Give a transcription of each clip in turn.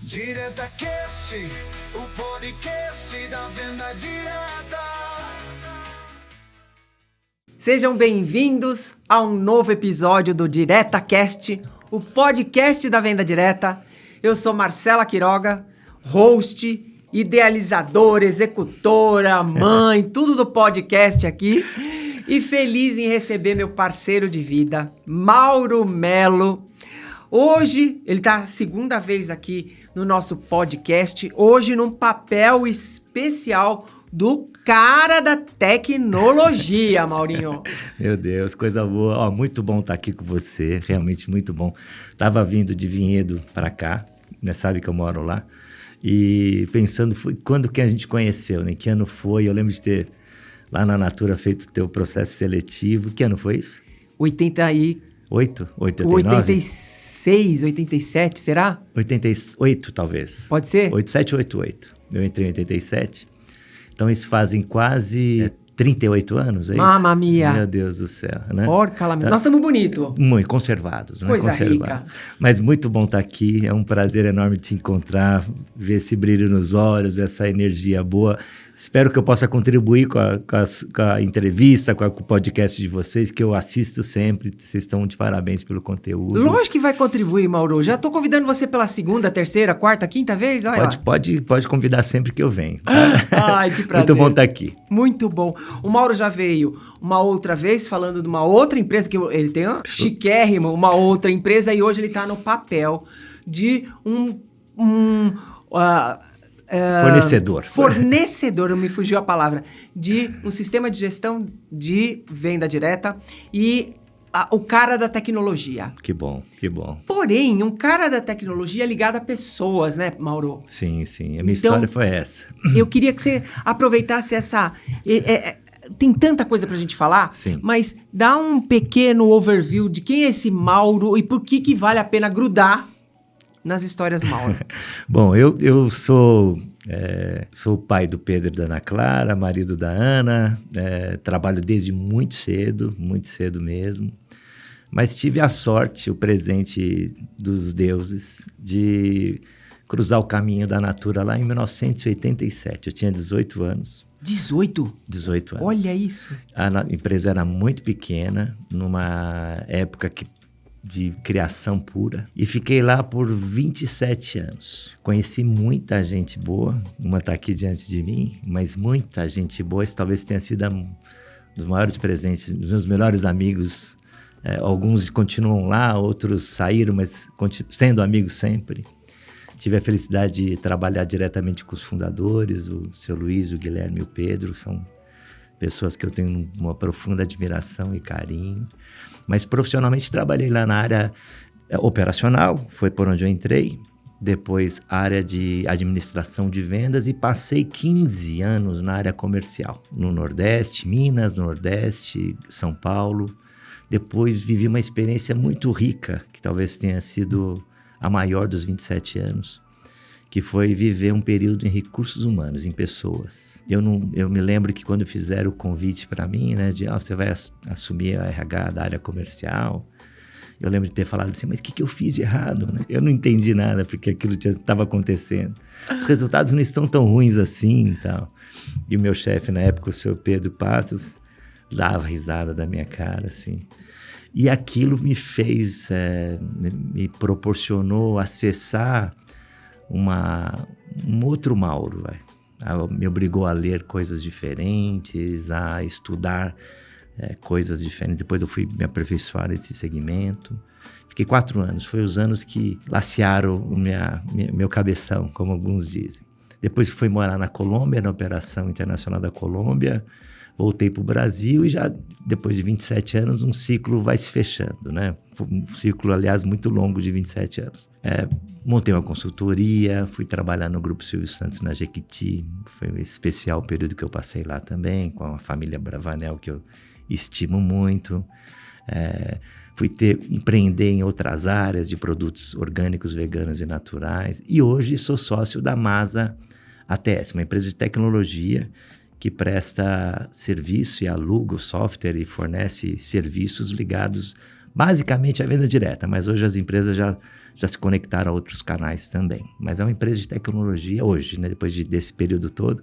DiretaCast, o podcast da venda direta. Sejam bem-vindos a um novo episódio do DiretaCast, o podcast da venda direta. Eu sou Marcela Quiroga, host, idealizadora, executora, mãe, tudo do podcast aqui. E feliz em receber meu parceiro de vida, Mauro Melo. Hoje, ele está a segunda vez aqui no nosso podcast, hoje num papel especial do cara da tecnologia, Maurinho. Meu Deus, coisa boa. Ó, muito bom estar aqui com você, realmente muito bom. Tava vindo de Vinhedo para cá, né? Sabe que eu moro lá. E pensando, quando que a gente conheceu, né? Que ano foi? Eu lembro de ter lá na Natura feito o teu processo seletivo. Que ano foi isso? 88, 87, será? 88, talvez. Pode ser? 8788. Eu entrei em 87. Então, isso fazem quase 38 anos, é isso? Mamma mia. Meu Deus do céu, né? Porca lá, nós estamos bonitos. Muito conservados, né? Coisa rica. Mas muito bom estar aqui, é um prazer enorme te encontrar, ver esse brilho nos olhos, essa energia boa. Espero que eu possa contribuir com a entrevista, com o podcast de vocês, que eu assisto sempre. Vocês estão de parabéns pelo conteúdo. Lógico que vai contribuir, Mauro. Já estou convidando você pela segunda, terceira, quarta, quinta vez. Olha pode convidar sempre que eu venho. Tá? Ai, que prazer. Muito bom estar aqui. Muito bom. O Mauro já veio uma outra vez falando de uma outra empresa, que ele tem chiquérrimo, uma outra empresa, e hoje ele está no papel de Fornecedor, me fugiu a palavra, de um sistema de gestão de venda direta e o cara da tecnologia. Que bom, que bom. Porém, um cara da tecnologia ligado a pessoas, né, Mauro? Sim, a minha história foi essa. Eu queria que você aproveitasse essa... tem tanta coisa pra gente falar, sim, mas dá um pequeno overview de quem é esse Mauro e por que vale a pena grudar nas histórias do Mauro. Bom, eu sou o pai do Pedro e da Ana Clara, marido da Ana, trabalho desde muito cedo mesmo, mas tive a sorte, o presente dos deuses, de cruzar o caminho da Natura lá em 1987. Eu tinha 18 anos. 18 anos. Olha isso. A empresa era muito pequena, numa época de criação pura, e fiquei lá por 27 anos. Conheci muita gente boa, uma está aqui diante de mim, mas muita gente boa. Esse talvez tenha sido um dos maiores presentes, dos meus melhores amigos. Alguns continuam lá, outros saíram, mas sendo amigos sempre. Tive a felicidade de trabalhar diretamente com os fundadores, o seu Luiz, o Guilherme e o Pedro. São pessoas que eu tenho uma profunda admiração e carinho. Mas profissionalmente trabalhei lá na área operacional, foi por onde eu entrei. Depois área de administração de vendas e passei 15 anos na área comercial. No Nordeste, Minas, Nordeste, São Paulo. Depois vivi uma experiência muito rica, que talvez tenha sido a maior dos 27 anos, que foi viver um período em recursos humanos, em pessoas. Eu me lembro que quando fizeram o convite para mim, né, de você vai assumir a RH da área comercial, eu lembro de ter falado assim, mas o que eu fiz de errado? Né? Eu não entendi nada, porque aquilo estava acontecendo. Os resultados não estão tão ruins assim e tal. E o meu chefe na época, o senhor Pedro Passos, dava risada da minha cara, assim. E aquilo me fez, me proporcionou acessar um outro Mauro, me obrigou a ler coisas diferentes, a estudar coisas diferentes. Depois eu fui me aperfeiçoar nesse segmento. Fiquei 4 anos, foi os anos que lacearam meu cabeção, como alguns dizem. Depois fui morar na Colômbia, na Operação Internacional da Colômbia. Voltei para o Brasil e já, depois de 27 anos, um ciclo vai se fechando, né? Um ciclo, aliás, muito longo de 27 anos. Montei uma consultoria, fui trabalhar no Grupo Silvio Santos na Jequiti. Foi um especial período que eu passei lá também, com a família Bravanel, que eu estimo muito. Fui empreender em outras áreas de produtos orgânicos, veganos e naturais. E hoje sou sócio da Masa ATS, uma empresa de tecnologia que presta serviço e aluga o software e fornece serviços ligados basicamente à venda direta, mas hoje as empresas já já se conectaram a outros canais também. Mas é uma empresa de tecnologia hoje, né? Depois desse período todo.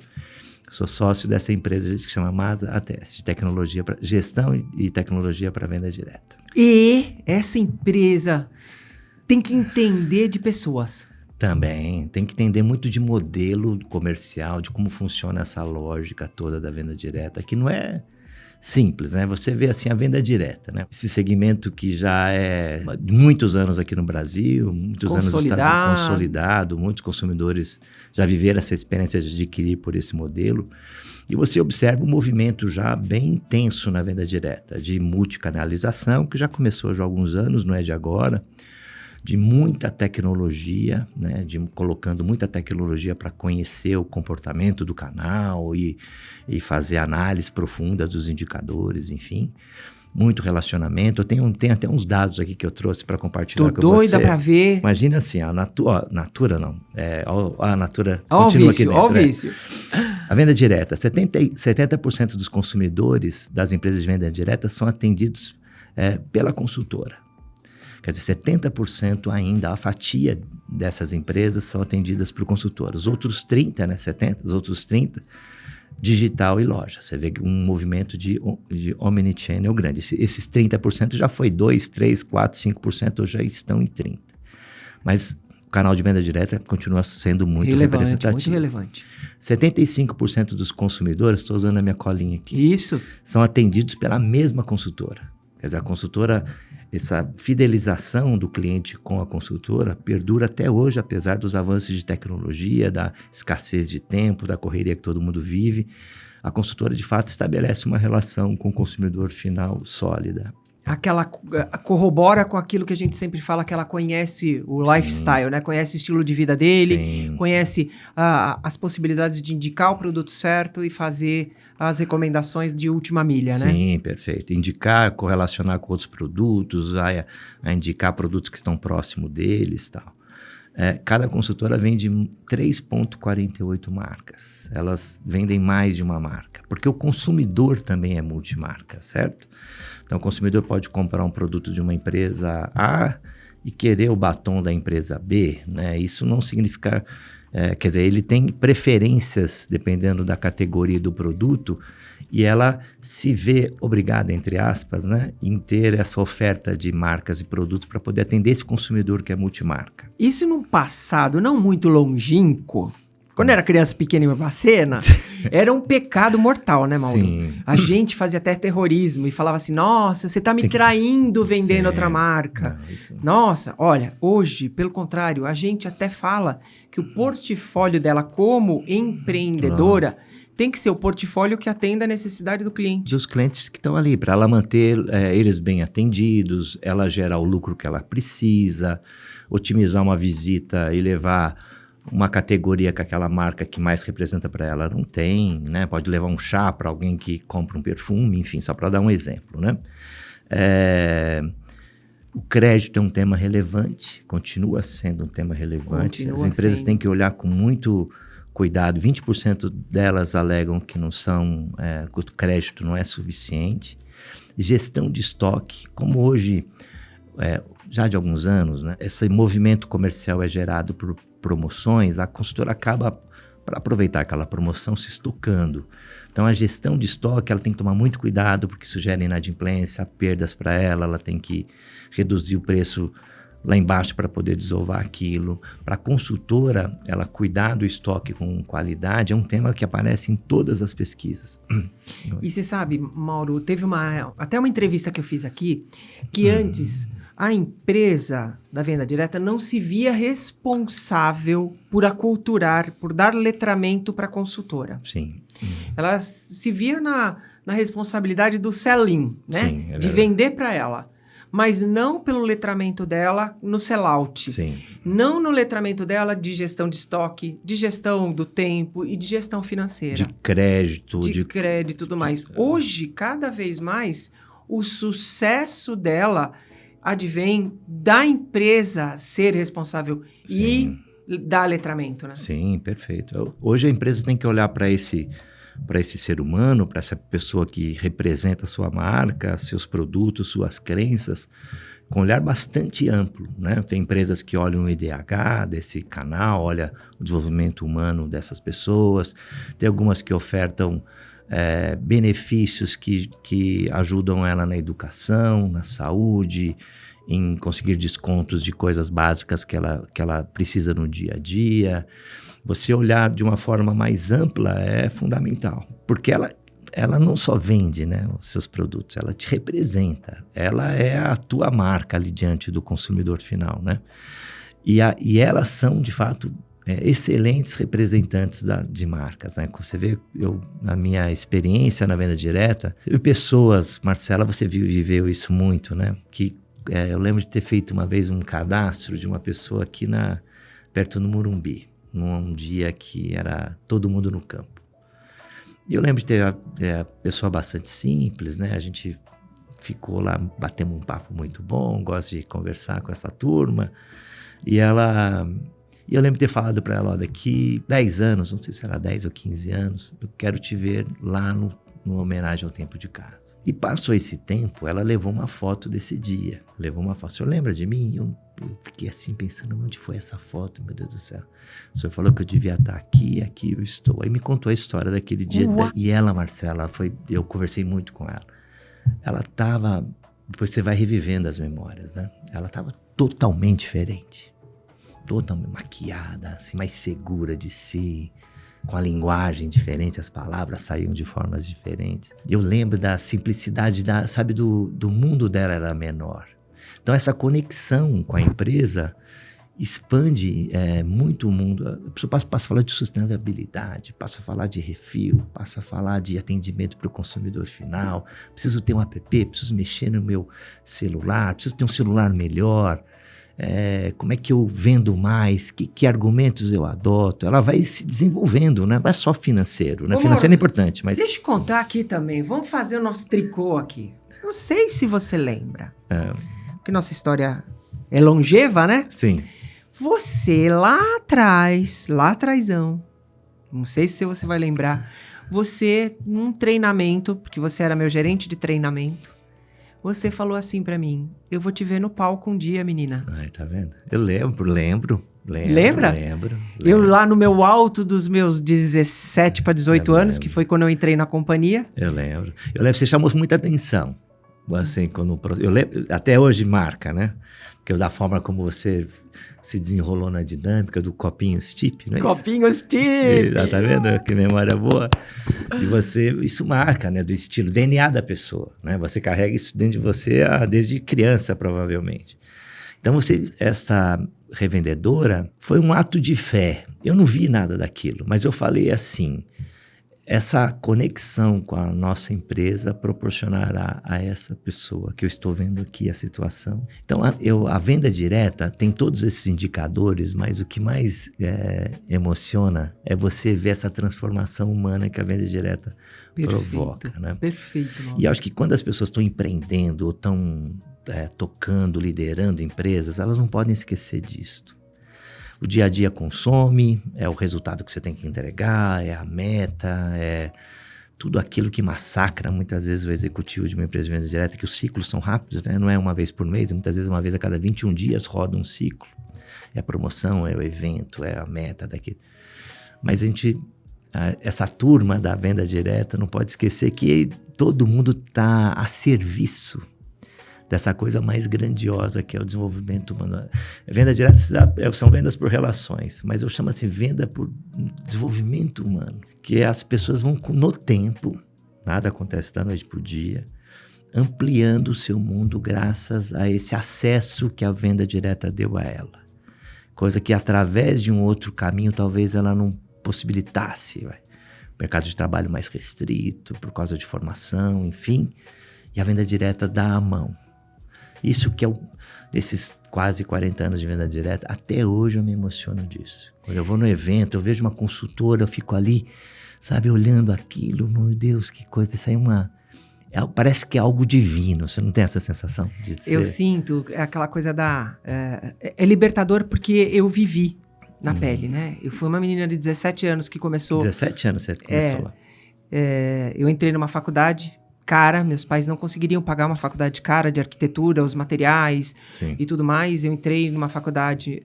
Sou sócio dessa empresa que chama Masa ATS, de tecnologia gestão e tecnologia para venda direta. E essa empresa tem que entender de pessoas. Também, tem que entender muito de modelo comercial, de como funciona essa lógica toda da venda direta, que não é simples, né? Você vê assim a venda direta, né? Esse segmento que já é de muitos anos aqui no Brasil, muitos anos consolidado, muitos consumidores já viveram essa experiência de adquirir por esse modelo. E você observa um movimento já bem intenso na venda direta, de multicanalização, que já começou já há alguns anos, não é de agora, de muita tecnologia, né, colocando muita tecnologia para conhecer o comportamento do canal e fazer análise profunda dos indicadores, enfim. Muito relacionamento. Tem até uns dados aqui que eu trouxe para compartilhar com você. Tô doida para ver. Imagina assim, a Natura não. A Natura ó continua vício, aqui dentro. Ó o vício. A venda direta. 70% dos consumidores das empresas de venda direta são atendidos pela consultora. Quer dizer, 70% ainda, a fatia dessas empresas são atendidas por consultor. Os outros 30%, né, 70%, os outros 30%, digital e loja. Você vê um movimento de omnichannel grande. Esses 30% já foi 2%, 3%, 4%, 5%, ou já estão em 30%. Mas o canal de venda direta continua sendo muito representativo. Muito relevante. 75% dos consumidores, estou usando a minha colinha aqui, Isso. são atendidos pela mesma consultora. Quer dizer, a consultora, essa fidelização do cliente com a consultora perdura até hoje, apesar dos avanços de tecnologia, da escassez de tempo, da correria que todo mundo vive. A consultora, de fato, estabelece uma relação com o consumidor final sólida. Aquela corrobora com aquilo que a gente sempre fala, que ela conhece o lifestyle, né? Conhece o estilo de vida dele, Sim. conhece as possibilidades de indicar o produto certo e fazer as recomendações de última milha, né? Sim, perfeito. Indicar, correlacionar com outros produtos, a indicar produtos que estão próximo deles e tal. Cada consultora vende 3,48 marcas. Elas vendem mais de uma marca, porque o consumidor também é multimarca, certo? Então, o consumidor pode comprar um produto de uma empresa A e querer o batom da empresa B, né? Isso não significa... quer dizer, ele tem preferências dependendo da categoria do produto e ela se vê obrigada, entre aspas, né, em ter essa oferta de marcas e produtos para poder atender esse consumidor que é multimarca. Isso num passado não muito longínquo, quando eu era criança pequena e babacena, era um pecado mortal, né, Mauro? Sim. A gente fazia até terrorismo e falava assim, nossa, você tá me traindo vendendo outra marca. Não, isso... Nossa, olha, hoje, pelo contrário, a gente até fala que o portfólio dela como empreendedora tem que ser o portfólio que atenda a necessidade do cliente. Dos clientes que estão ali, para ela manter eles bem atendidos, ela gerar o lucro que ela precisa, otimizar uma visita e levar uma categoria que aquela marca que mais representa para ela não tem, né? Pode levar um chá para alguém que compra um perfume, enfim, só para dar um exemplo, né? O crédito é um tema relevante, continua sendo um tema relevante. As empresas têm que olhar com muito cuidado. 20% delas alegam que não são, que o crédito não é suficiente. Gestão de estoque, como hoje, já de alguns anos, né? Esse movimento comercial é gerado por promoções, a consultora acaba, para aproveitar aquela promoção, se estocando. Então, a gestão de estoque, ela tem que tomar muito cuidado, porque isso gera inadimplência, perdas para ela tem que reduzir o preço lá embaixo para poder desovar aquilo. Para a consultora, ela cuidar do estoque com qualidade é um tema que aparece em todas as pesquisas. E você sabe, Mauro, teve até uma entrevista que eu fiz aqui, que antes a empresa da venda direta não se via responsável por aculturar, por dar letramento para a consultora. Sim. Ela se via na responsabilidade do sell-in, né? Sim, de vender para ela. Mas não pelo letramento dela no sell-out. Sim. Não no letramento dela de gestão de estoque, de gestão do tempo e de gestão financeira. De crédito. De crédito e tudo mais. Hoje, cada vez mais, o sucesso dela advém da empresa ser responsável e dar letramento, né? Sim, perfeito. Hoje a empresa tem que olhar para esse ser humano, para essa pessoa que representa a sua marca, seus produtos, suas crenças, com um olhar bastante amplo, né? Tem empresas que olham o IDH desse canal, olha o desenvolvimento humano dessas pessoas, tem algumas que ofertam benefícios que ajudam ela na educação, na saúde, em conseguir descontos de coisas básicas que ela precisa no dia a dia. Você olhar de uma forma mais ampla é fundamental, porque ela não só vende, né, os seus produtos, ela te representa, ela é a tua marca ali diante do consumidor final, né? E elas são, de fato, excelentes representantes de marcas, né? Você vê, na minha experiência na venda direta, pessoas, Marcela, você viveu isso muito, né? Eu lembro de ter feito uma vez um cadastro de uma pessoa aqui perto do Morumbi, num dia que era todo mundo no campo. E eu lembro de ter a pessoa bastante simples, né? A gente ficou lá, batemos um papo muito bom, gosto de conversar com essa turma. E eu lembro de ter falado para ela, ó, daqui 10 anos, não sei se era 10 ou 15 anos, eu quero te ver lá no homenagem ao tempo de casa. E passou esse tempo, ela levou uma foto desse dia. Levou uma foto. O senhor lembra de mim? Eu fiquei assim pensando, onde foi essa foto, meu Deus do céu? O senhor falou que eu devia estar aqui eu estou. Aí me contou a história daquele dia. E ela, Marcela, eu conversei muito com ela. Ela estava, depois você vai revivendo as memórias, né? Ela estava totalmente diferente. Totalmente maquiada, assim, mais segura de si, com a linguagem diferente, as palavras saíam de formas diferentes. Eu lembro da simplicidade, sabe, do mundo dela era menor. Então essa conexão com a empresa expande muito o mundo. A pessoa passa a falar de sustentabilidade, passa a falar de refil, passa a falar de atendimento para o consumidor final. Preciso ter um app, preciso mexer no meu celular, preciso ter um celular melhor. Como é que eu vendo mais, que argumentos eu adoto. Ela vai se desenvolvendo, né? Não é só financeiro, né? Financeiro é importante, mas... Deixa eu contar aqui também, vamos fazer o nosso tricô aqui. Não sei se você lembra, porque nossa história é longeva, né? Sim. Você lá atrásão, não sei se você vai lembrar, você num treinamento, porque você era meu gerente de treinamento, você falou assim pra mim, eu vou te ver no palco um dia, menina. Ai, tá vendo? Eu lembro. Lembra? Lembro. Eu lá no meu alto dos meus 17 para 18 anos, que foi quando eu entrei na companhia. Eu lembro. Você chamou muita atenção. Assim, eu lembro, até hoje marca, né? Porque da forma como você se desenrolou na dinâmica do copinho Stipe, não é isso? Copinho Stipe! Tá vendo? Que memória boa. De você, isso marca, né? Do estilo, DNA da pessoa, né? Você carrega isso dentro de você desde criança, provavelmente. Então, essa revendedora foi um ato de fé. Eu não vi nada daquilo, mas eu falei assim, essa conexão com a nossa empresa proporcionará a essa pessoa que eu estou vendo aqui a situação. Então, a venda direta tem todos esses indicadores, mas o que mais emociona é você ver essa transformação humana que a venda direta provoca, né? Perfeito. E eu acho que quando as pessoas estão empreendendo ou estão tocando, liderando empresas, elas não podem esquecer disto. O dia a dia consome, é o resultado que você tem que entregar, é a meta, é tudo aquilo que massacra muitas vezes o executivo de uma empresa de venda direta, que os ciclos são rápidos, né? Não é uma vez por mês, muitas vezes uma vez a cada 21 dias roda um ciclo. É a promoção, é o evento, é a meta daquilo. Mas essa turma da venda direta não pode esquecer que todo mundo está a serviço dessa coisa mais grandiosa que é o desenvolvimento humano. Venda direta são vendas por relações, mas eu chamo assim venda por desenvolvimento humano, que as pessoas vão no tempo, nada acontece da noite para o dia, ampliando o seu mundo graças a esse acesso que a venda direta deu a ela. Coisa que através de um outro caminho talvez ela não possibilitasse. Mercado de trabalho mais restrito, por causa de formação, enfim, e a venda direta dá a mão. Isso que desses quase 40 anos de venda direta, até hoje eu me emociono disso. Quando eu vou no evento, eu vejo uma consultora, eu fico ali, sabe, olhando aquilo, meu Deus, que coisa, isso aí parece que é algo divino, você não tem essa sensação? Eu sinto, aquela coisa é libertador porque eu vivi na pele, né? Eu fui uma menina de 17 anos que começou... 17 anos você começou lá. Eu entrei numa faculdade cara, meus pais não conseguiriam pagar uma faculdade cara de arquitetura, os materiais Sim. e tudo mais. Eu entrei numa faculdade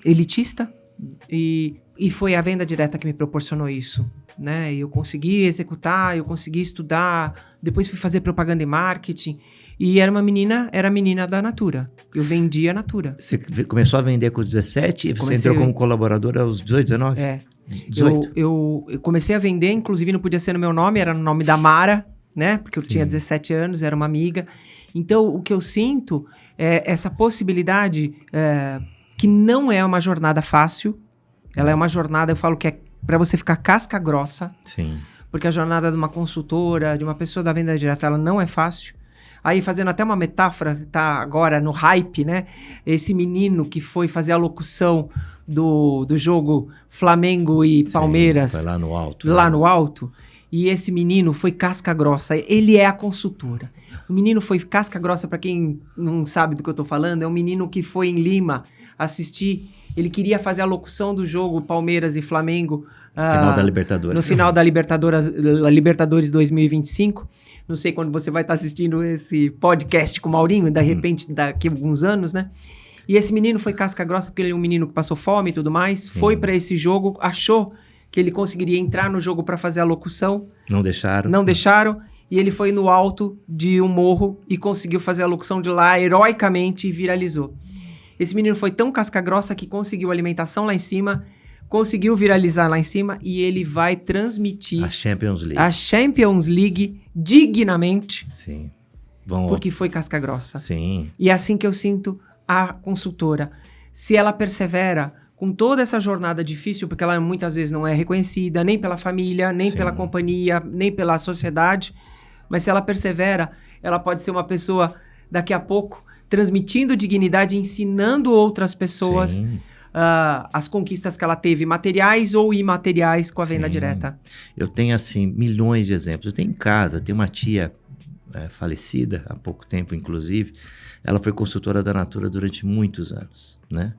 elitista e foi a venda direta que me proporcionou isso, né? Eu consegui executar, eu consegui estudar, depois fui fazer propaganda e marketing e era a menina da Natura. Eu vendia a Natura. Você começou a vender com 17 e você entrou como colaboradora aos 18, 19? É. 18? Eu comecei a vender, inclusive não podia ser no meu nome, era no nome da Mara, né? Porque eu Sim. tinha 17 anos, era uma amiga. Então, o que eu sinto é essa possibilidade que não é uma jornada fácil. Ela é uma jornada, eu falo que é para você ficar casca grossa. Sim. Porque a jornada de uma consultora, de uma pessoa da venda direta, ela não é fácil. Aí, fazendo até uma metáfora, tá agora no hype, né? Esse menino que foi fazer a locução do jogo Flamengo e Palmeiras. Foi lá no alto. Lá né? no alto. E esse menino foi casca grossa. Ele é a consultora. O menino foi casca grossa, para quem não sabe do que eu tô falando, é um menino que foi em Lima assistir. Ele queria fazer a locução do jogo Palmeiras e Flamengo. Final da Libertadores. No final da Libertadores 2025. Não sei quando você vai estar assistindo esse podcast com o Maurinho, de repente daqui a alguns anos, né? E esse menino foi casca grossa porque ele é um menino que passou fome e tudo mais. Sim. Foi para esse jogo, achou que ele conseguiria entrar no jogo para fazer a locução. Não deixaram? Não deixaram. E ele foi no alto de um morro e conseguiu fazer a locução de lá heroicamente e viralizou. Esse menino foi tão casca grossa que conseguiu alimentação lá em cima, conseguiu viralizar lá em cima e ele vai transmitir A Champions League. a Champions League dignamente Sim. Bom, porque foi casca grossa. Sim. E é assim que eu sinto a consultora. Se ela persevera com toda essa jornada difícil, porque ela muitas vezes não é reconhecida nem pela família, nem Sim. pela companhia, nem pela sociedade, mas se ela persevera, ela pode ser uma pessoa daqui a pouco transmitindo dignidade, ensinando outras pessoas Sim. as conquistas que ela teve, materiais ou imateriais, com a venda Sim. direta. Eu tenho, assim, milhões de exemplos. Eu tenho em casa, tenho uma tia falecida, há pouco tempo, inclusive. Ela foi consultora da Natura durante muitos anos, né?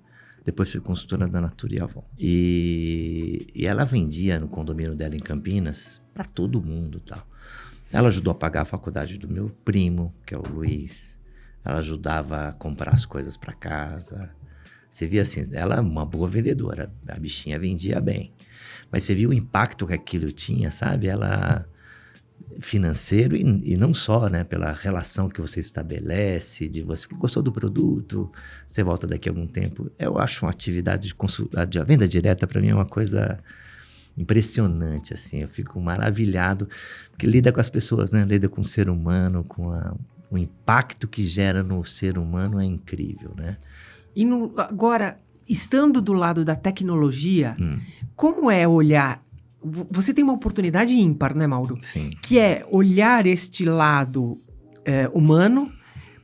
Depois foi consultora da Natura e Avon. E ela vendia no condomínio dela em Campinas para todo mundo e tal. Ela ajudou a pagar a faculdade do meu primo, que é o Luiz. Ela ajudava a comprar as coisas para casa. Você via assim, ela é uma boa vendedora. A bichinha vendia bem. Mas você viu o impacto que aquilo tinha, sabe? Ela... financeiro e não só, né? Pela relação que você estabelece, de você que gostou do produto, você volta daqui a algum tempo. Eu acho uma atividade de consulta, a venda direta para mim é uma coisa impressionante, assim. Eu fico maravilhado, porque lida com as pessoas, né? Lida com o ser humano, com o impacto que gera no ser humano é incrível, né? E agora, estando do lado da tecnologia, como é olhar... Você tem uma oportunidade ímpar, né, Mauro? Sim. Que é olhar este lado humano,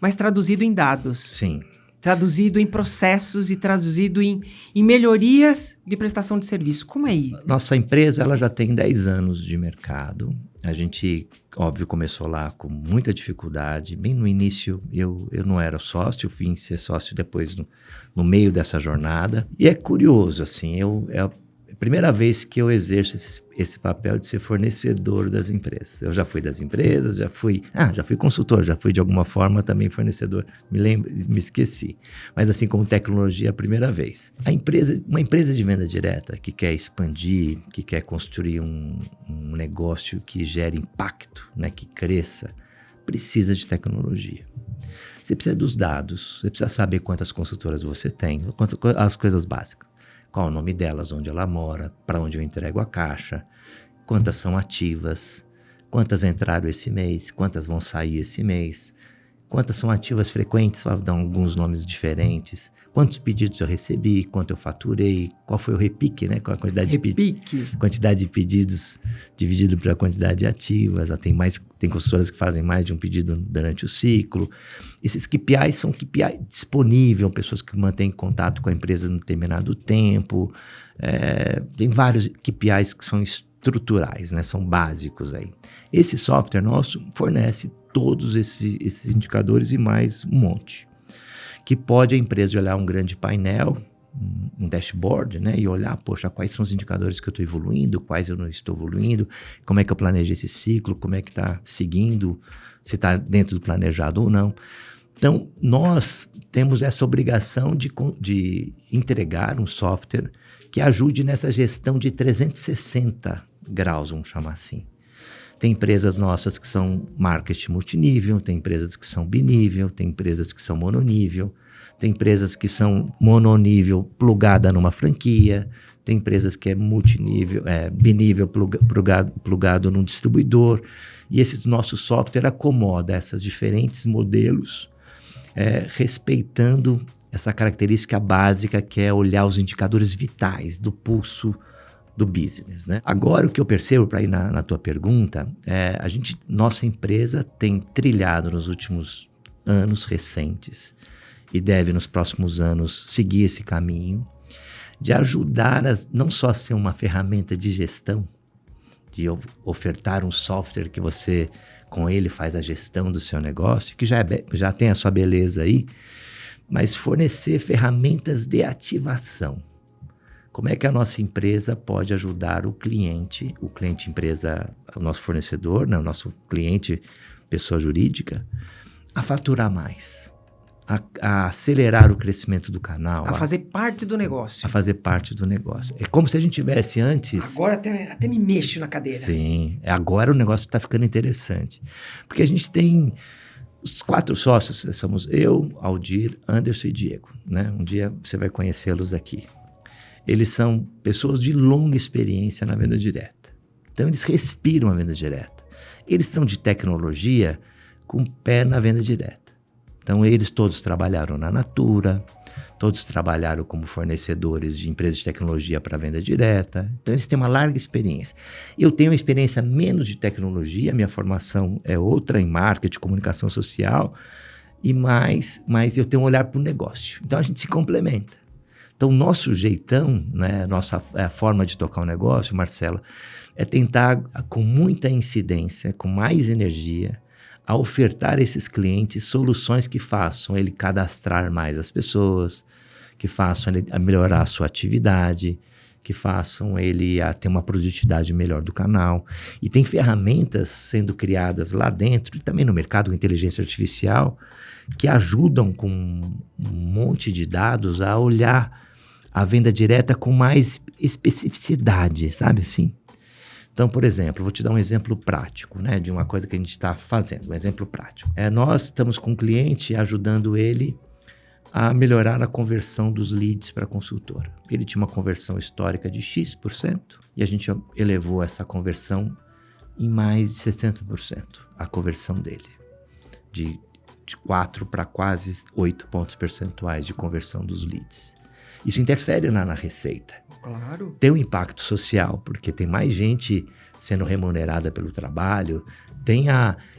mas traduzido em dados. Sim. Traduzido em processos e traduzido em melhorias de prestação de serviço. Como é isso? Nossa empresa, ela já tem 10 anos de mercado. A gente, óbvio, começou lá com muita dificuldade. Bem no início, eu não era sócio, vim ser sócio depois no meio dessa jornada. E é curioso, assim, é a primeira vez que eu exerço esse papel de ser fornecedor das empresas. Eu já fui das empresas, já fui consultor, já fui de alguma forma também fornecedor. Me esqueci. Mas assim como tecnologia, a primeira vez. Uma empresa de venda direta que quer expandir, que quer construir um negócio que gere impacto, né, que cresça, precisa de tecnologia. Você precisa dos dados, você precisa saber quantas consultoras você tem, as coisas básicas. Qual o nome delas, onde ela mora, para onde eu entrego a caixa, quantas são ativas, quantas entraram esse mês, quantas vão sair esse mês, quantas são ativas frequentes, vou dar alguns nomes diferentes, quantos pedidos eu recebi, quanto eu faturei, qual foi o repique, né? Qual a quantidade de pedidos dividido pela quantidade de ativas. Tem consultoras que fazem mais de um pedido durante o ciclo. Esses KPIs são KPIs disponíveis, pessoas que mantêm contato com a empresa no determinado tempo. Tem vários KPIs que são estruturais, né? São básicos aí. Esse software nosso fornece todos esses indicadores e mais um monte. Que pode a empresa olhar um grande painel, um dashboard, né? E olhar, poxa, quais são os indicadores que eu estou evoluindo, quais eu não estou evoluindo, como é que eu planejei esse ciclo, como é que está seguindo, se está dentro do planejado ou não. Então, nós temos essa obrigação de entregar um software que ajude nessa gestão de 360 graus, vamos chamar assim. Tem empresas nossas que são marketing multinível, tem empresas que são binível, tem empresas que são mononível, tem empresas que são mononível plugada numa franquia, tem empresas que é multinível, binível plugado num distribuidor. E esse nosso software acomoda esses diferentes modelos, respeitando essa característica básica que é olhar os indicadores vitais do pulso do business, né? Agora, o que eu percebo, para ir na tua pergunta, nossa empresa tem trilhado nos últimos anos recentes e deve nos próximos anos seguir esse caminho de ajudar não só a ser uma ferramenta de gestão, de ofertar um software que você, com ele, faz a gestão do seu negócio, que já tem a sua beleza aí, mas fornecer ferramentas de ativação. Como é que a nossa empresa pode ajudar o cliente empresa, o nosso fornecedor, né, o nosso cliente, pessoa jurídica, a faturar mais, a acelerar o crescimento do canal. A fazer parte do negócio. A fazer parte do negócio. É como se a gente tivesse antes... Agora até me mexo na cadeira. Sim, agora o negócio está ficando interessante. Porque a gente tem os 4 sócios, somos eu, Aldir, Anderson e Diego, né? Um dia você vai conhecê-los aqui. Eles são pessoas de longa experiência na venda direta. Então, eles respiram a venda direta. Eles são de tecnologia com o pé na venda direta. Então, eles todos trabalharam na Natura, todos trabalharam como fornecedores de empresas de tecnologia para venda direta. Então, eles têm uma larga experiência. Eu tenho uma experiência menos de tecnologia, minha formação é outra, em marketing, comunicação social, mas eu tenho um olhar para o negócio. Então, a gente se complementa. Então, nosso jeitão, né, nossa forma de tocar o negócio, Marcela, é tentar, com muita incidência, com mais energia, a ofertar a esses clientes soluções que façam ele cadastrar mais as pessoas, que façam ele melhorar a sua atividade, que façam ele ter uma produtividade melhor do canal. E tem ferramentas sendo criadas lá dentro, e também no mercado com inteligência artificial, que ajudam com um monte de dados a olhar a venda direta com mais especificidade, sabe assim? Então, por exemplo, vou te dar um exemplo prático, né, de uma coisa que a gente está fazendo, um exemplo prático. Nós estamos com um cliente ajudando ele a melhorar a conversão dos leads para a consultora. Ele tinha uma conversão histórica de X% e a gente elevou essa conversão em mais de 60%, a conversão dele, de 4 para quase 8 pontos percentuais de conversão dos leads. Isso interfere na receita. Claro. Tem um impacto social, porque tem mais gente sendo remunerada pelo trabalho.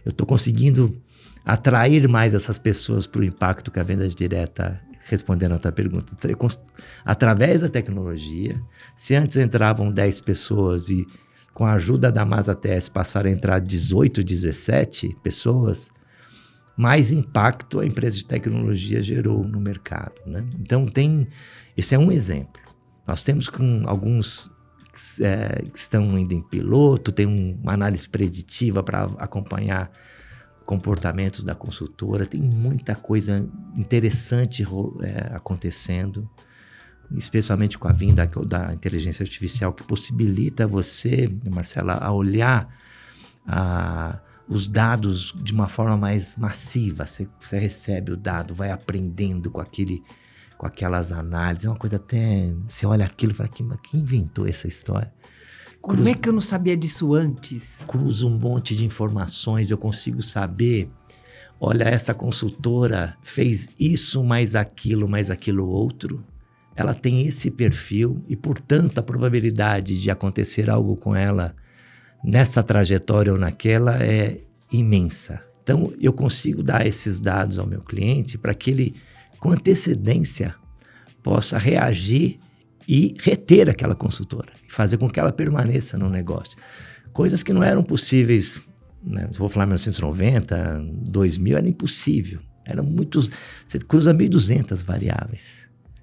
Eu estou conseguindo atrair mais essas pessoas para o impacto que a venda direta, respondendo a tua pergunta. Através da tecnologia, se antes entravam 10 pessoas e com a ajuda da MasaTS passaram a entrar 18, 17 pessoas, mais impacto a empresa de tecnologia gerou no mercado, né? Então, esse é um exemplo. Nós temos com alguns que estão ainda em piloto, tem uma análise preditiva para acompanhar comportamentos da consultora, tem muita coisa interessante acontecendo, especialmente com a vinda da inteligência artificial, que possibilita você, Marcela, a olhar os dados de uma forma mais massiva. Você recebe o dado, vai aprendendo com aquelas análises. É uma coisa até... Você olha aquilo e fala, quem inventou essa história? Como é que eu não sabia disso antes? Cruza um monte de informações, eu consigo saber... Olha, essa consultora fez isso, mais aquilo outro. Ela tem esse perfil e, portanto, a probabilidade de acontecer algo com ela nessa trajetória ou naquela é imensa. Então, eu consigo dar esses dados ao meu cliente para que ele, com antecedência, possa reagir e reter aquela consultora, e fazer com que ela permaneça no negócio. Coisas que não eram possíveis, né? Se vou falar 1990, 2000, era impossível. Eram muitos... Você cruza 1.200 variáveis.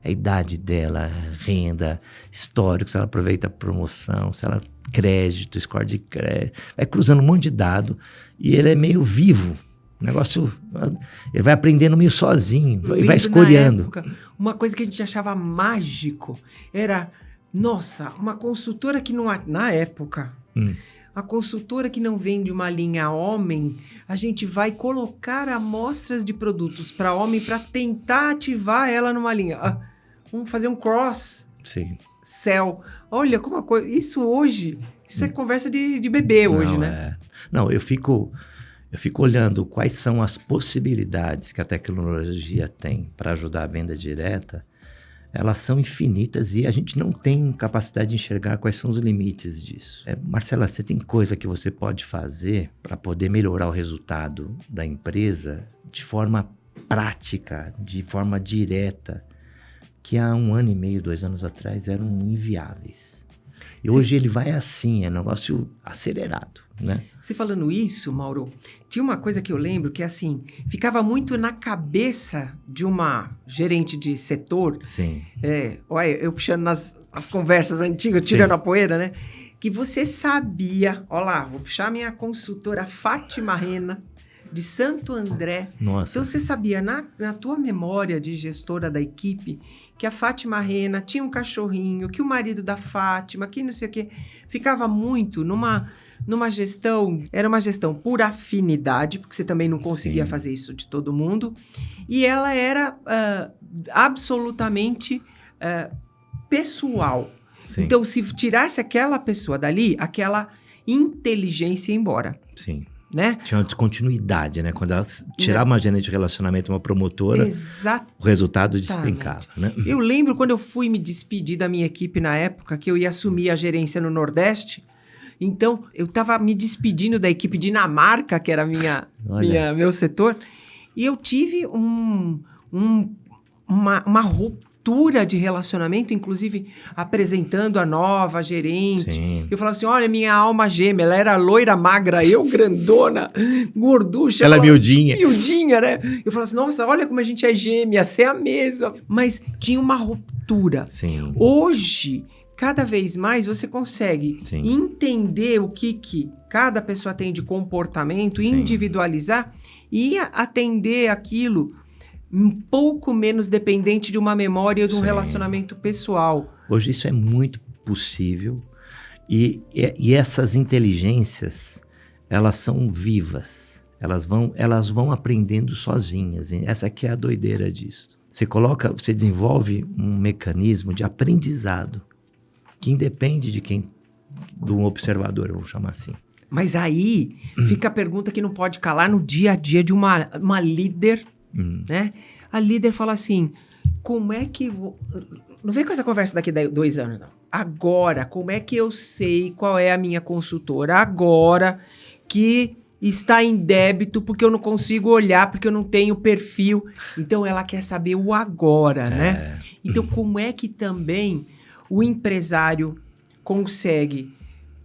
a idade dela, renda, histórico, se ela aproveita a promoção, se ela crédito, score de crédito, vai cruzando um monte de dado e ele é meio vivo. O negócio, ele vai aprendendo meio sozinho e vai escolhendo. Na época, uma coisa que a gente achava mágico era, nossa, uma consultora que não... Na época, a consultora que não vende uma linha homem, a gente vai colocar amostras de produtos para homem para tentar ativar ela numa linha. Vamos fazer um cross. Sim. Céu. Olha como a coisa... Isso hoje, isso é conversa de bebê hoje, Não, né? Não, eu fico olhando quais são as possibilidades que a tecnologia tem para ajudar a venda direta. Elas são infinitas e a gente não tem capacidade de enxergar quais são os limites disso. Marcela, você tem coisa que você pode fazer para poder melhorar o resultado da empresa de forma prática, de forma direta, que há 1 ano e meio, 2 anos atrás eram inviáveis. E hoje ele vai assim, é um negócio acelerado, né? Você falando isso, Mauro, tinha uma coisa que eu lembro que, assim, ficava muito na cabeça de uma gerente de setor. Sim. Olha, eu puxando nas conversas antigas, tirando a poeira, né? Que você sabia, olha lá, vou puxar a minha consultora Fátima Rena, de Santo André. Nossa. Então, você sabia, na tua memória de gestora da equipe, que a Fátima Rena tinha um cachorrinho, que o marido da Fátima, que não sei o quê. Ficava muito numa gestão, era uma gestão por afinidade, porque você também não conseguia fazer isso de todo mundo. E ela era absolutamente pessoal. Sim. Então, se tirasse aquela pessoa dali, aquela inteligência ia embora. Sim. Né? Tinha uma descontinuidade, né? Quando ela tirava uma gerente de relacionamento, uma promotora, o resultado despencava, né? Eu lembro quando eu fui me despedir da minha equipe na época, que eu ia assumir a gerência no Nordeste. Então, eu estava me despedindo da equipe Dinamarca, que era meu setor, e eu tive uma ruptura de relacionamento, inclusive apresentando a nova gerente. Sim. Eu falava assim, olha, minha alma gêmea, ela era loira, magra, eu grandona, gorducha. Ela miudinha. Miudinha, né? Eu falava assim, nossa, olha como a gente é gêmea, você é a mesma. Mas tinha uma ruptura. Sim. Hoje, cada vez mais, você consegue entender o que cada pessoa tem de comportamento, individualizar e atender aquilo um pouco menos dependente de uma memória ou de um relacionamento pessoal. Hoje isso é muito possível e essas inteligências, elas são vivas, elas vão aprendendo sozinhas. Essa aqui é a doideira disso. Você desenvolve um mecanismo de aprendizado que independe do observador, vamos chamar assim. Mas aí fica a pergunta que não pode calar no dia a dia de uma líder. Né? A líder fala assim, como é que... Não vem com essa conversa daqui a 2 anos, não. Agora, como é que eu sei qual é a minha consultora? Agora que está em débito porque eu não consigo olhar, porque eu não tenho perfil. Então, ela quer saber o agora, né? Então, como é que também o empresário consegue...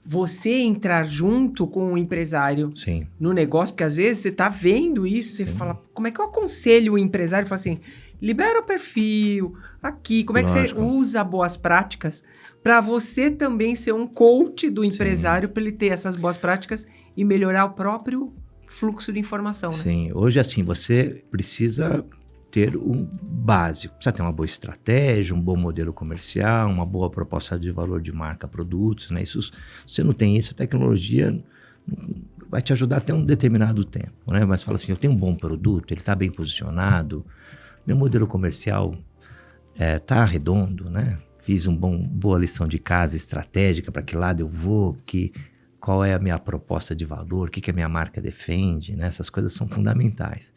Você entrar junto com o empresário no negócio, porque às vezes você está vendo isso, você fala, como é que eu aconselho o empresário? Fala assim, libera o perfil aqui, como é que você usa boas práticas para você também ser um coach do empresário para ele ter essas boas práticas e melhorar o próprio fluxo de informação, né? Sim, hoje assim, você precisa ter um básico, precisa ter uma boa estratégia, um bom modelo comercial, uma boa proposta de valor de marca, produtos, né? Isso, se você não tem isso, a tecnologia vai te ajudar até um determinado tempo, né? Mas fala assim, eu tenho um bom produto, ele está bem posicionado, meu modelo comercial está redondo, né? Fiz boa lição de casa estratégica, para que lado eu vou, qual é a minha proposta de valor, o que a minha marca defende, né? Essas coisas são fundamentais.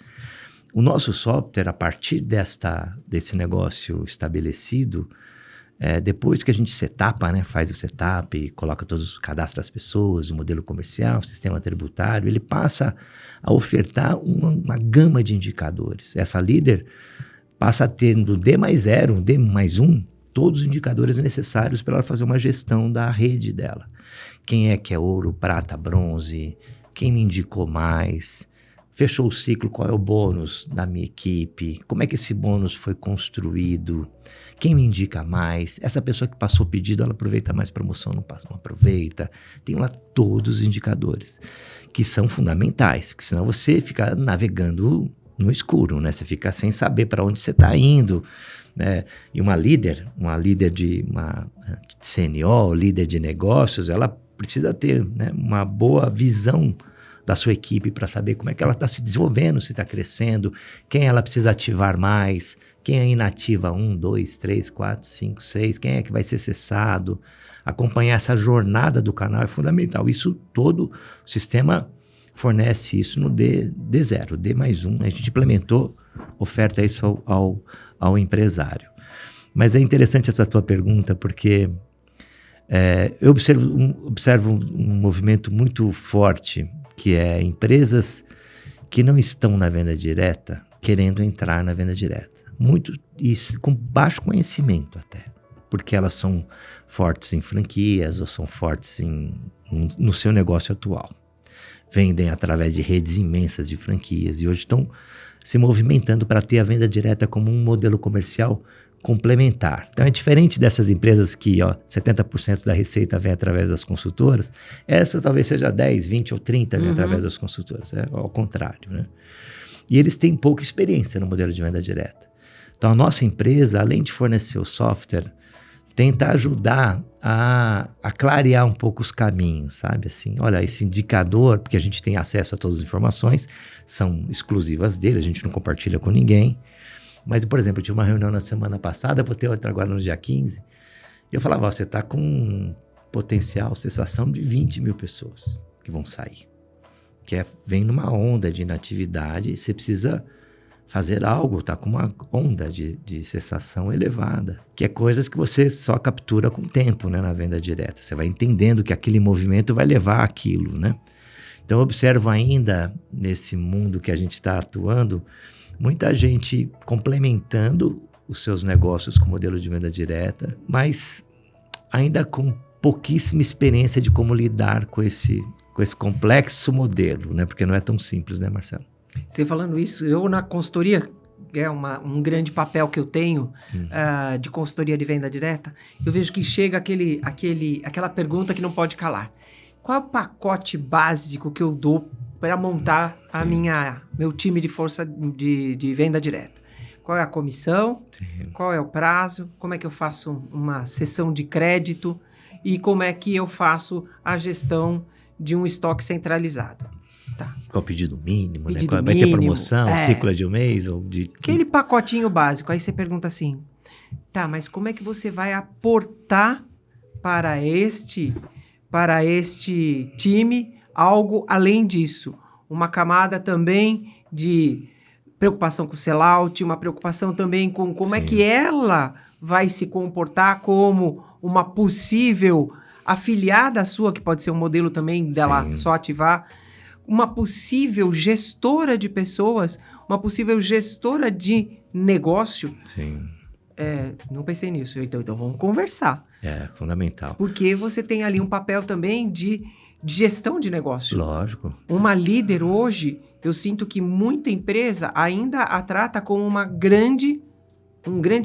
O nosso software, a partir desse negócio estabelecido, depois que a gente setapa, né, faz o setup, coloca todos os cadastros das pessoas, o modelo comercial, o sistema tributário, ele passa a ofertar uma gama de indicadores. Essa líder passa a ter do D+0, D+1, todos os indicadores necessários para ela fazer uma gestão da rede dela. Quem é que é ouro, prata, bronze, quem me indicou mais... Fechou o ciclo, qual é o bônus da minha equipe? Como é que esse bônus foi construído? Quem me indica mais? Essa pessoa que passou o pedido, ela aproveita mais promoção, não aproveita? Tem lá todos os indicadores, que são fundamentais, porque senão você fica navegando no escuro, né? Você fica sem saber para onde você está indo, né? E uma líder de uma CNO, líder de negócios, ela precisa ter, né, uma boa visão da sua equipe para saber como é que ela está se desenvolvendo, se está crescendo, quem ela precisa ativar mais, quem é inativa 1, 2, 3, 4, 5, 6, quem é que vai ser cessado. Acompanhar essa jornada do canal é fundamental. Isso todo o sistema fornece isso no D0, D+1. A gente implementou, oferta isso ao empresário. Mas é interessante essa tua pergunta, porque eu observo um movimento muito forte, que é empresas que não estão na venda direta querendo entrar na venda direta. Muito isso, com baixo conhecimento até, porque elas são fortes em franquias ou são fortes no seu negócio atual. Vendem através de redes imensas de franquias e hoje estão se movimentando para ter a venda direta como um modelo comercial complementar. Então é diferente dessas empresas que 70% da receita vem através das consultoras, essa talvez seja 10, 20 ou 30 vem através das consultoras, ao contrário, né? E eles têm pouca experiência no modelo de venda direta. Então a nossa empresa, além de fornecer o software, tenta ajudar a clarear um pouco os caminhos, sabe? Assim, olha, esse indicador, porque a gente tem acesso a todas as informações, são exclusivas dele, a gente não compartilha com ninguém. Mas, por exemplo, eu tive uma reunião na semana passada, vou ter outra agora no dia 15, e eu falava, você está com potencial cessação de 20 mil pessoas que vão sair. Vem numa onda de inatividade, você precisa fazer algo, está com uma onda de cessação elevada, que é coisas que você só captura com o tempo, né, na venda direta. Você vai entendendo que aquele movimento vai levar àquilo, né? Então, eu observo ainda, nesse mundo que a gente está atuando, muita gente complementando os seus negócios com modelo de venda direta, mas ainda com pouquíssima experiência de como lidar com esse complexo modelo, né? Porque não é tão simples, né, Marcelo? Você falando isso, eu na consultoria, é um grande papel que eu tenho de consultoria de venda direta, eu vejo que chega aquela pergunta que não pode calar. Qual é o pacote básico que eu dou para montar meu time de força de venda direta? Qual é a comissão? Sim. Qual é o prazo? Como é que eu faço uma cessão de crédito? E como é que eu faço a gestão de um estoque centralizado? Tá. Qual é o pedido mínimo, né? Vai ter promoção, ciclo de um mês? Aquele pacotinho básico. Aí você pergunta assim, tá, mas como é que você vai aportar para este time algo além disso? Uma camada também de preocupação com o sellout, uma preocupação também com como é que ela vai se comportar como uma possível afiliada sua, que pode ser um modelo também dela só ativar, uma possível gestora de pessoas, uma possível gestora de negócio. Sim. Não pensei nisso, então vamos conversar. É fundamental. Porque você tem ali um papel também de gestão de negócio. Lógico. Uma líder hoje, eu sinto que muita empresa ainda a trata como um grande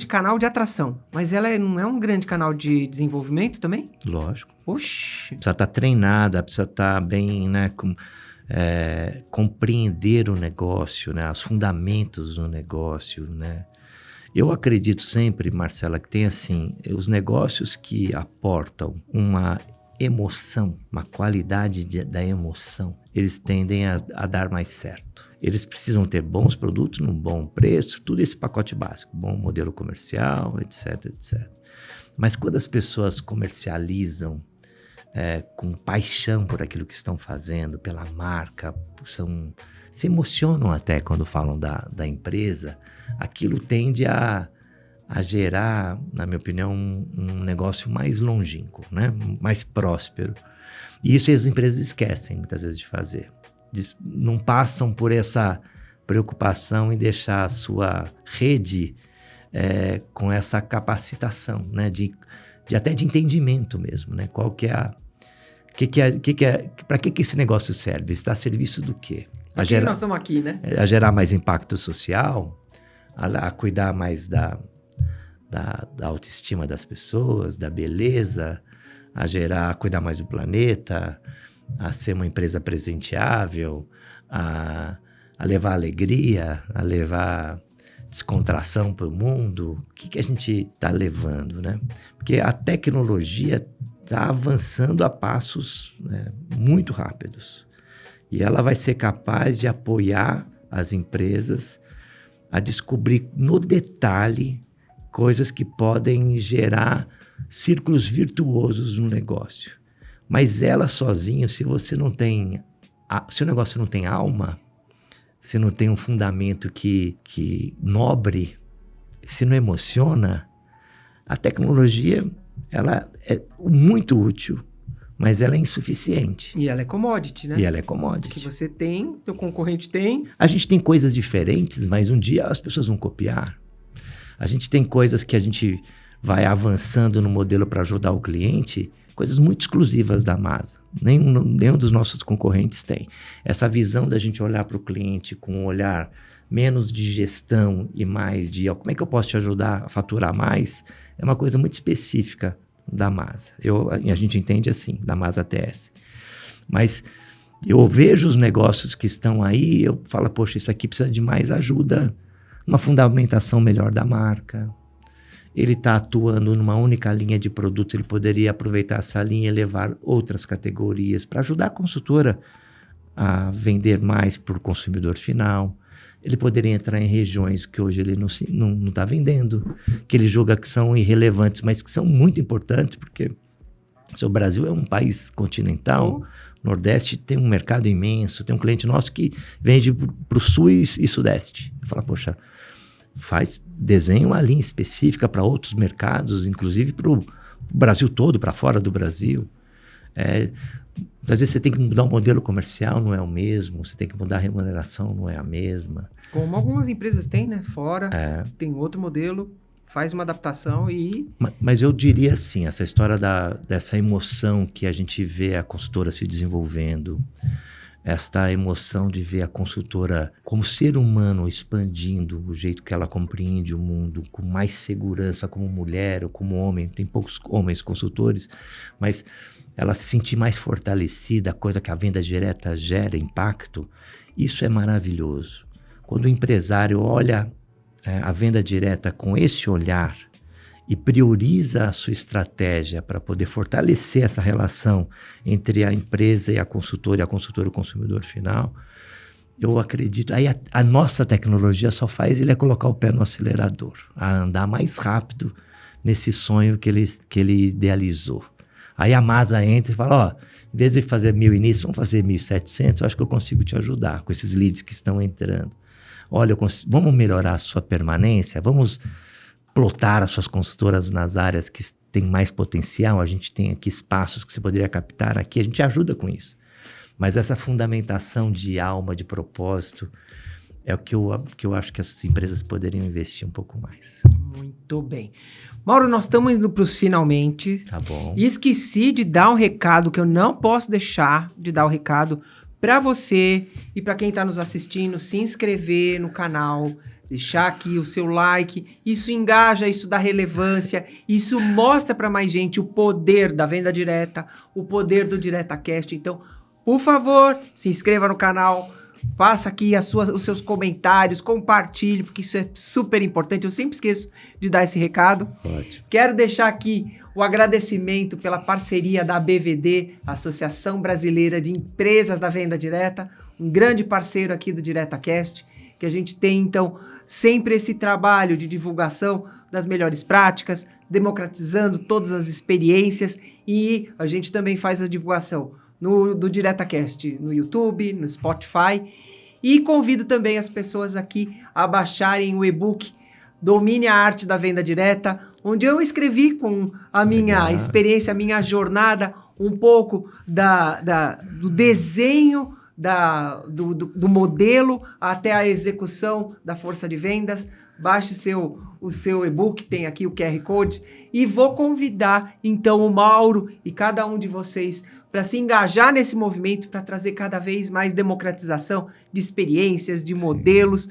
canal de atração. Mas ela não é um grande canal de desenvolvimento também? Lógico. Oxi. Precisa estar treinada, precisa estar bem, né, compreender o negócio, né, os fundamentos do negócio, né. Eu acredito sempre, Marcela, que tem assim, os negócios que aportam uma emoção, uma qualidade da emoção, eles tendem a dar mais certo. Eles precisam ter bons produtos, num bom preço, tudo esse pacote básico, bom modelo comercial, etc, etc. Mas quando as pessoas comercializam com paixão por aquilo que estão fazendo, pela marca, se emocionam até quando falam da empresa, aquilo tende a gerar, na minha opinião, um negócio mais longínquo, né? Mais próspero. E isso as empresas esquecem muitas vezes de fazer. Não passam por essa preocupação em deixar a sua rede com essa capacitação, né? Até de entendimento mesmo, né? Qual que é para que esse negócio serve? Está a serviço do quê? Por que nós estamos aqui, né? A gerar mais impacto social, a cuidar mais da autoestima das pessoas, da beleza, a cuidar mais do planeta, a ser uma empresa presenteável, a levar alegria, a levar descontração para o mundo. O que a gente está levando, né? Porque a tecnologia está avançando a passos, né, muito rápidos. E ela vai ser capaz de apoiar as empresas a descobrir no detalhe coisas que podem gerar círculos virtuosos no negócio. Mas ela sozinha, se você não tem... Se o negócio não tem alma, se não tem um fundamento que nobre, se não emociona, a tecnologia ela é muito útil, mas ela é insuficiente. E ela é commodity, né? E ela é commodity. Que você tem, teu concorrente tem. A gente tem coisas diferentes, mas um dia as pessoas vão copiar. A gente tem coisas que a gente vai avançando no modelo para ajudar o cliente, coisas muito exclusivas da Masa. Nenhum dos nossos concorrentes tem. Essa visão da gente olhar para o cliente com um olhar menos de gestão e mais de como é que eu posso te ajudar a faturar mais, é uma coisa muito específica da Masa. A gente entende assim, da Masa TS. Mas eu vejo os negócios que estão aí, eu falo, poxa, isso aqui precisa de mais ajuda, uma fundamentação melhor da marca. Ele está atuando numa única linha de produtos, ele poderia aproveitar essa linha e levar outras categorias para ajudar a consultora a vender mais para o consumidor final. Ele poderia entrar em regiões que hoje ele não está vendendo, que ele julga que são irrelevantes, mas que são muito importantes, porque o Brasil é um país continental, o Nordeste tem um mercado imenso, tem um cliente nosso que vende para o Sul e Sudeste. Fala, poxa, desenha uma linha específica para outros mercados, inclusive para o Brasil todo, para fora do Brasil. Às vezes você tem que mudar o modelo comercial, não é o mesmo. Você tem que mudar a remuneração, não é a mesma. Como algumas empresas têm, né? Fora, tem outro modelo, faz uma adaptação e... Mas eu diria assim, essa história dessa emoção que a gente vê a consultora se desenvolvendo, esta emoção de ver a consultora como ser humano expandindo o jeito que ela compreende o mundo, com mais segurança como mulher ou como homem. Tem poucos homens consultores, mas ela se sentir mais fortalecida, coisa que a venda direta gera impacto, isso é maravilhoso. Quando o empresário olha a venda direta com esse olhar e prioriza a sua estratégia para poder fortalecer essa relação entre a empresa e a consultora o consumidor final, eu acredito... Aí a nossa tecnologia só faz ele colocar o pé no acelerador, a andar mais rápido nesse sonho que ele idealizou. Aí a Masa entra e fala, em vez de fazer 1.000 inícios, vamos fazer 1.700, eu acho que eu consigo te ajudar com esses leads que estão entrando. Olha, vamos melhorar a sua permanência, vamos plotar as suas consultoras nas áreas que têm mais potencial, a gente tem aqui espaços que você poderia captar aqui, a gente ajuda com isso. Mas essa fundamentação de alma, de propósito, é o que eu acho que essas empresas poderiam investir um pouco mais. Muito bem. Mauro, nós estamos indo para os finalmente. Tá bom. E esqueci de dar um recado, que eu não posso deixar de dar o recado para você e para quem está nos assistindo, se inscrever no canal, deixar aqui o seu like. Isso engaja, isso dá relevância, isso mostra para mais gente o poder da venda direta, o poder do DiretaCast. Então, por favor, se inscreva no canal, faça aqui os seus comentários, compartilhe, porque isso é super importante. Eu sempre esqueço de dar esse recado. Ótimo. Quero deixar aqui o agradecimento pela parceria da ABVD, Associação Brasileira de Empresas da Venda Direta, um grande parceiro aqui do DiretaCast, que a gente tem, então, sempre esse trabalho de divulgação das melhores práticas, democratizando todas as experiências, e a gente também faz a divulgação do DiretaCast no YouTube, no Spotify, e convido também as pessoas aqui a baixarem o e-book Domine a Arte da Venda Direta, onde eu escrevi com a minha experiência, a minha jornada, um pouco do desenho, do modelo até a execução da força de vendas, baixe o seu e-book, tem aqui o QR Code, e vou convidar, então, o Mauro e cada um de vocês para se engajar nesse movimento, para trazer cada vez mais democratização de experiências, de modelos.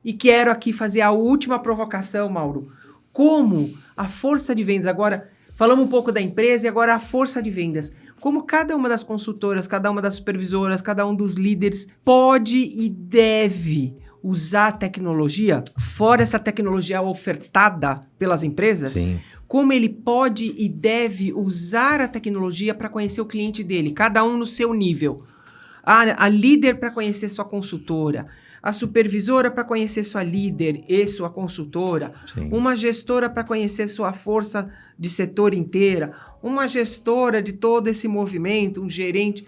E quero aqui fazer a última provocação, Mauro. Como a força de vendas, agora falamos um pouco da empresa e agora a força de vendas. Como cada uma das consultoras, cada uma das supervisoras, cada um dos líderes pode e deve usar a tecnologia, fora essa tecnologia ofertada pelas empresas, Sim. como ele pode e deve usar a tecnologia para conhecer o cliente dele, cada um no seu nível. A líder para conhecer sua consultora, a supervisora para conhecer sua líder e sua consultora, Sim. uma gestora para conhecer sua força de setor inteira, uma gestora de todo esse movimento, um gerente.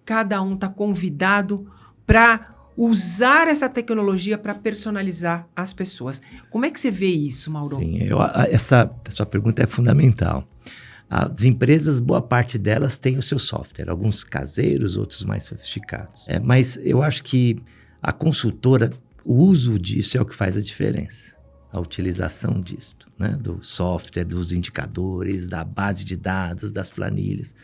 Cada um está convidado para usar essa tecnologia para personalizar as pessoas. Como é que você vê isso, Mauro? Sim, essa sua pergunta é fundamental. As empresas, boa parte delas tem o seu software, alguns caseiros, outros mais sofisticados. Mas eu acho que a consultora, o uso disso é o que faz a diferença. A utilização disso, né? Do software, dos indicadores, da base de dados, das planilhas.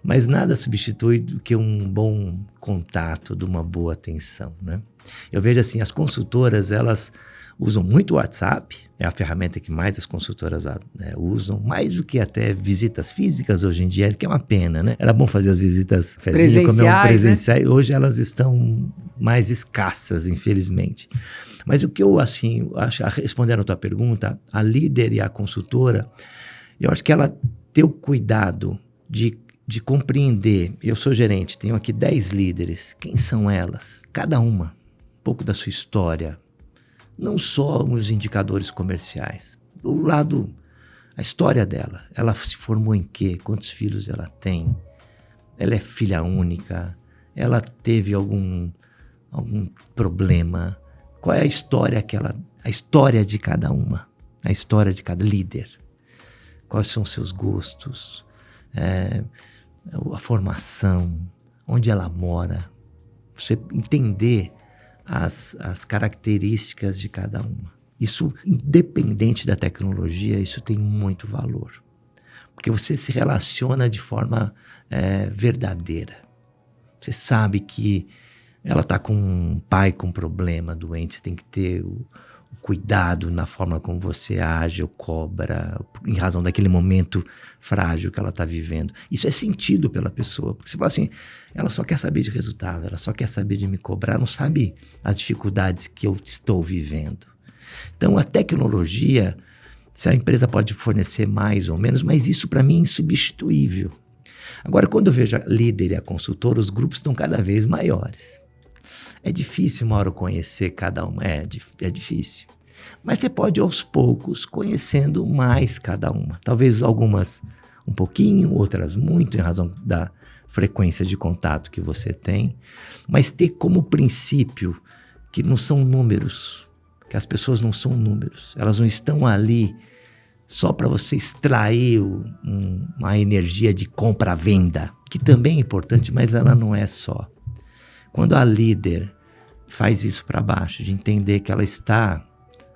Mas nada substitui do que um bom contato, de uma boa atenção, né? Eu vejo assim, as consultoras, elas usam muito o WhatsApp, é a ferramenta que mais as consultoras usam, mais do que até visitas físicas hoje em dia, que é uma pena, né? Era bom fazer as visitas presenciais, né? Hoje elas estão mais escassas, infelizmente. Mas o que eu, assim, acho, respondendo a tua pergunta, a líder e a consultora, eu acho que ela tem o cuidado de compreender. Eu sou gerente, tenho aqui 10 líderes. Quem são elas? Cada uma. Um pouco da sua história. Não só os indicadores comerciais. O lado, a história dela. Ela se formou em quê? Quantos filhos ela tem? Ela é filha única? Ela teve algum problema? Qual é a história a história de cada uma? A história de cada líder? Quais são os seus gostos? A formação, onde ela mora, você entender as características de cada uma. Isso, independente da tecnologia, isso tem muito valor. Porque você se relaciona de forma verdadeira. Você sabe que ela está com um pai com problema, doente, você tem que ter o cuidado na forma como você age ou cobra, em razão daquele momento frágil que ela está vivendo. Isso é sentido pela pessoa, porque você fala assim, ela só quer saber de resultado, ela só quer saber de me cobrar, não sabe as dificuldades que eu estou vivendo. Então, a tecnologia, se a empresa pode fornecer mais ou menos, mas isso para mim é insubstituível. Agora, quando eu vejo a líder e a consultora, os grupos estão cada vez maiores. É difícil, Mauro, conhecer cada uma. É difícil. Mas você pode, aos poucos, conhecendo mais cada uma. Talvez algumas um pouquinho, outras muito, em razão da frequência de contato que você tem. Mas ter como princípio que não são números, que as pessoas não são números. Elas não estão ali só para você extrair uma energia de compra-venda, que também é importante, mas ela não é só. Quando a líder faz isso para baixo, de entender que ela está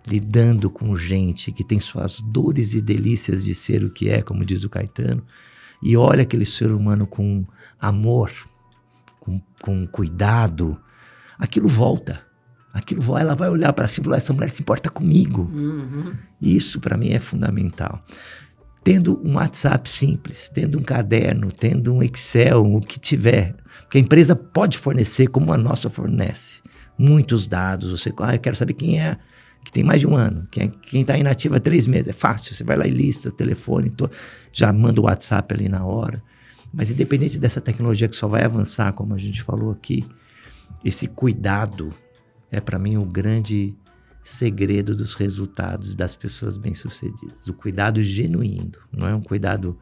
lidando com gente que tem suas dores e delícias de ser o que é, como diz o Caetano, e olha aquele ser humano com amor, com cuidado, aquilo volta. Ela vai olhar para cima e falar, essa mulher se importa comigo. Uhum. Isso para mim é fundamental. Tendo um WhatsApp simples, tendo um caderno, tendo um Excel, o que tiver, porque a empresa pode fornecer, como a nossa fornece, muitos dados. Você, eu quero saber quem é que tem mais de um ano, quem está inativo há 3 meses. É fácil, você vai lá e lista, telefone, já manda o WhatsApp ali na hora. Mas independente dessa tecnologia que só vai avançar, como a gente falou aqui, esse cuidado é para mim o grande segredo dos resultados das pessoas bem-sucedidas. O cuidado genuíno, não é um cuidado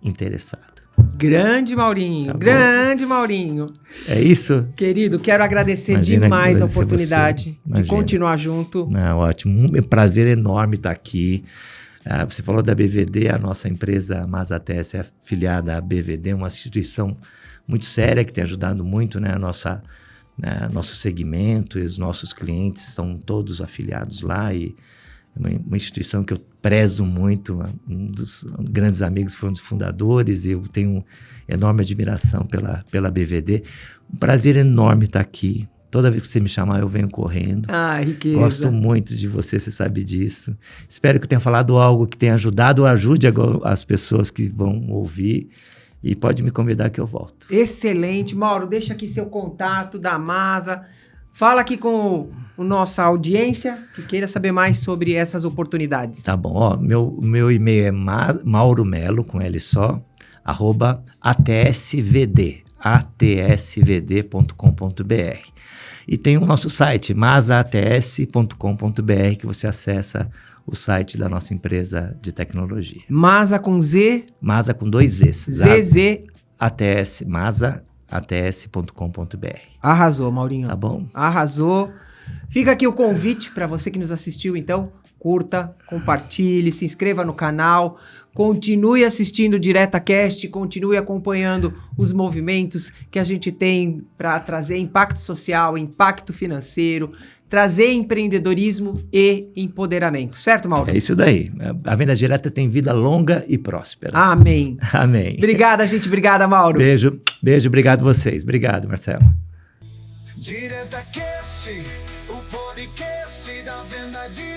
interessado. Grande Maurinho, Tá grande Maurinho. É isso? Querido, quero agradecer Imagina, demais a agradecer oportunidade você. de continuar junto. Não, ótimo, um prazer enorme estar aqui. Você falou da BVD, a nossa empresa a Mazatec é afiliada à BVD, uma instituição muito séria que tem ajudado muito, né, a nossa né? Nosso segmento e os nossos clientes são todos afiliados lá e é uma instituição que eu prezo muito. Um dos grandes amigos foi um dos fundadores e eu tenho enorme admiração pela BVD. Um prazer enorme estar aqui. Toda vez que você me chamar, eu venho correndo. Ah, riqueza. Gosto muito de você sabe disso. Espero que eu tenha falado algo que tenha ajudado ou ajude as pessoas que vão ouvir. E pode me convidar que eu volto. Excelente. Mauro, deixa aqui seu contato da Masa. Fala aqui com a nossa audiência que queira saber mais sobre essas oportunidades. Tá bom. Ó, meu e-mail é mauromelo, com L só, @atsvd, atsvd.com.br. E tem o nosso site, masats.com.br, que você acessa o site da nossa empresa de tecnologia. Masa com Z. Masa com 2 Zs. ZZ. ATS, masats.com.br. Arrasou, Maurinho. Tá bom? Arrasou. Fica aqui o convite para você que nos assistiu, então. Curta, compartilhe, se inscreva no canal, continue assistindo o DiretaCast, continue acompanhando os movimentos que a gente tem para trazer impacto social, impacto financeiro, trazer empreendedorismo e empoderamento. Certo, Mauro? É isso daí. A venda direta tem vida longa e próspera. Amém. Amém. Obrigada, gente. Obrigada, Mauro. Beijo. Obrigado vocês. Obrigado, Marcelo. DiretaCast, o podcast da venda direta.